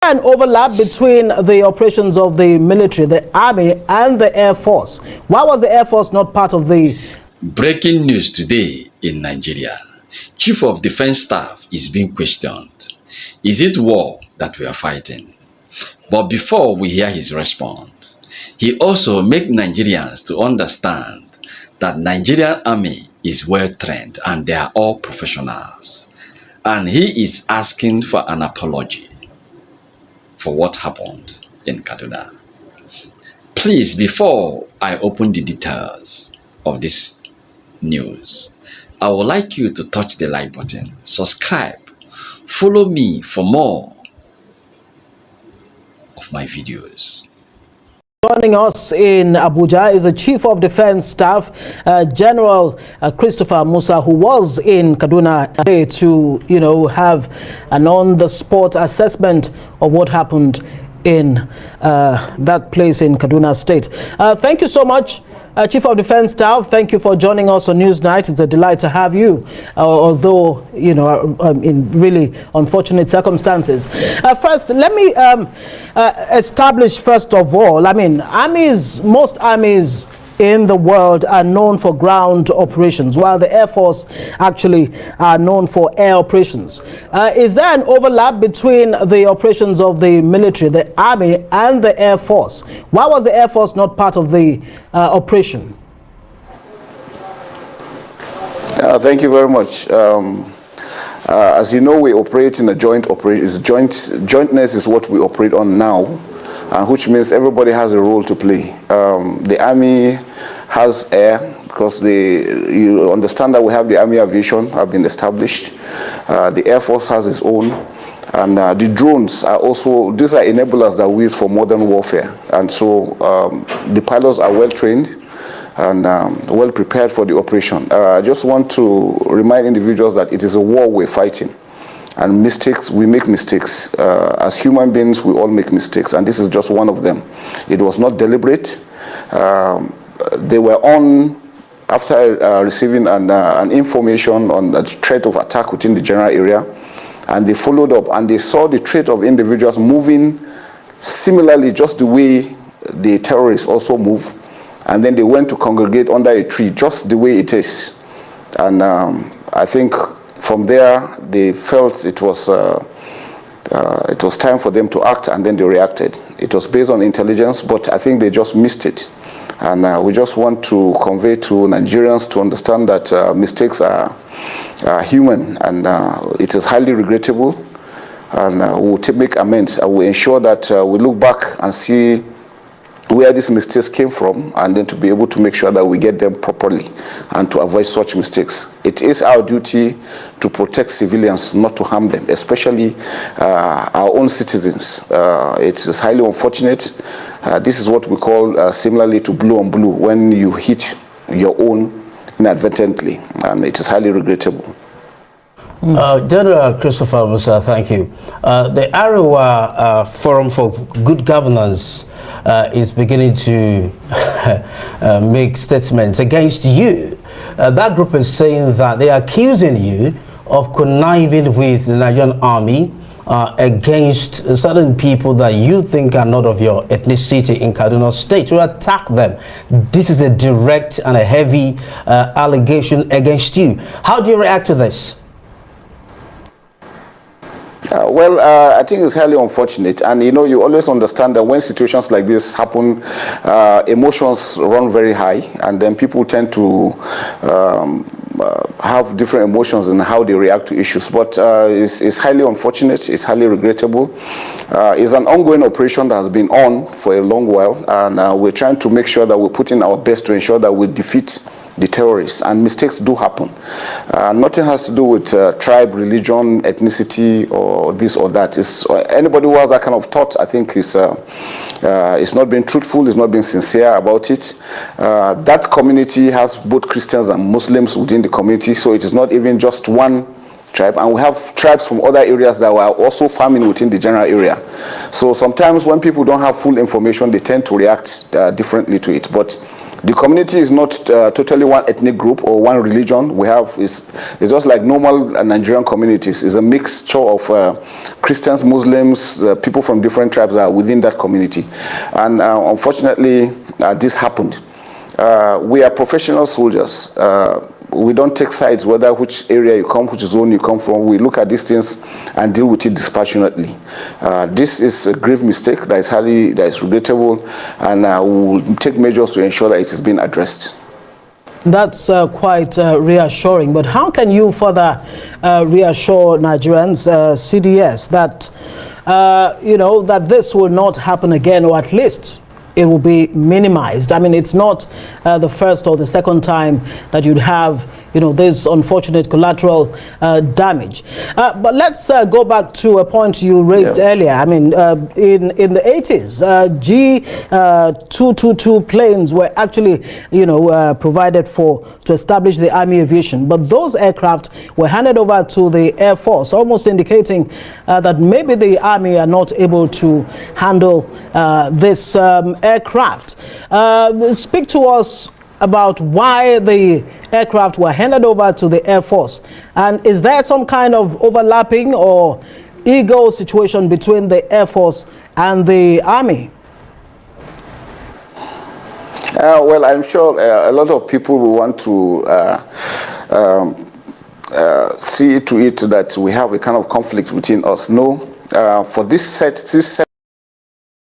An overlap between the operations of the military, the army, and the Air Force. Why was the Air Force not part of the... Breaking news today in Nigeria. Chief of Defense Staff is being questioned. Is it war that we are fighting? But before we hear his response, he also makes Nigerians to understand that Nigerian army is well trained and they are all professionals. And he is asking for an apology for what happened in Kaduna. Please, before I open the details of this news, I would like you to touch the like button, subscribe, follow me for more of my videos. Joining us in Abuja is the Chief of Defense Staff, General Christopher Musa, who was in Kaduna to, have an on-the-spot assessment of what happened in that place in Kaduna State. Thank you so much, Chief of Defense Staff. Thank you for joining us on Newsnight. It's a delight to have you, although, in really unfortunate circumstances. First, let me establish, first of all, most armies in the world are known for ground operations, while the Air Force actually are known for air operations. Is there an overlap between the operations of the military, the army, and the Air Force? Why was the Air Force not part of the operation? Thank you very much. As you know, we operate in a joint operation. Jointness is what we operate on now, which means everybody has a role to play. The Army has air, because you understand that we have the Army aviation have been established. The Air Force has its own. And the drones are also, these are enablers that we use for modern warfare. And so the pilots are well trained and well prepared for the operation. I just want to remind individuals that it is a war we're fighting. And mistakes, we make mistakes. As human beings, we all make mistakes, and this is just one of them. It was not deliberate. They were on, after receiving an information on the threat of attack within the general area, and they followed up, and they saw the threat of individuals moving similarly, just the way the terrorists also move, and then they went to congregate under a tree, just the way it is. And I think from there, they felt it was time for them to act, and then they reacted. It was based on intelligence, but I think they just missed it. And we just want to convey to Nigerians to understand that mistakes are human, and it is highly regrettable. And we'll make amends. I will ensure that we look back and see where these mistakes came from, and then to be able to make sure that we get them properly and to avoid such mistakes. It is our duty to protect civilians, not to harm them, especially our own citizens. It is highly unfortunate. This is what we call similarly to blue on blue, when you hit your own inadvertently, and it is highly regrettable. General Christopher Musa, thank you. The Arewa Forum for Good Governance is beginning to make statements against you. That group is saying that they are accusing you of conniving with the Nigerian army against certain people that you think are not of your ethnicity in Kaduna State, to attack them. This is a direct and a heavy allegation against you. How do you react to this? I think it's highly unfortunate, and you always understand that when situations like this happen, emotions run very high, and then people tend to have different emotions in how they react to issues. But it's highly unfortunate, it's highly regrettable. It's an ongoing operation that has been on for a long while, and we're trying to make sure that we're putting our best to ensure that we defeat the terrorists, and mistakes do happen. Nothing has to do with tribe, religion, ethnicity, or this or that. It's, anybody who has that kind of thought, I think, is not being truthful, is not being sincere about it. That community has both Christians and Muslims within the community, so it is not even just one tribe, and we have tribes from other areas that are also farming within the general area. So sometimes when people don't have full information, they tend to react differently to it. But The community is not totally one ethnic group or one religion. It's just like normal Nigerian communities. It's a mixture of Christians, Muslims, people from different tribes are within that community. And unfortunately, this happened. We are professional soldiers. We don't take sides whether which area you come, which zone you come from. We look at these things and deal with it dispassionately. This is a grave mistake that is regrettable, and we will take measures to ensure that it is being addressed. That's quite reassuring. But how can you further reassure Nigerians, CDS, that that this will not happen again, or at least it will be minimized? I mean, it's not the first or the second time that you'd have, this unfortunate collateral damage. But let's go back to a point you raised earlier. I mean, in the 80s, G222 planes were actually, provided to establish the Army aviation. But those aircraft were handed over to the Air Force, almost indicating that maybe the Army are not able to handle this aircraft. Speak to us about why the aircraft were handed over to the Air Force. And is there some kind of overlapping or ego situation between the Air Force and the Army? Well, I'm sure a lot of people will want to see to it that we have a kind of conflict between us. No, for this set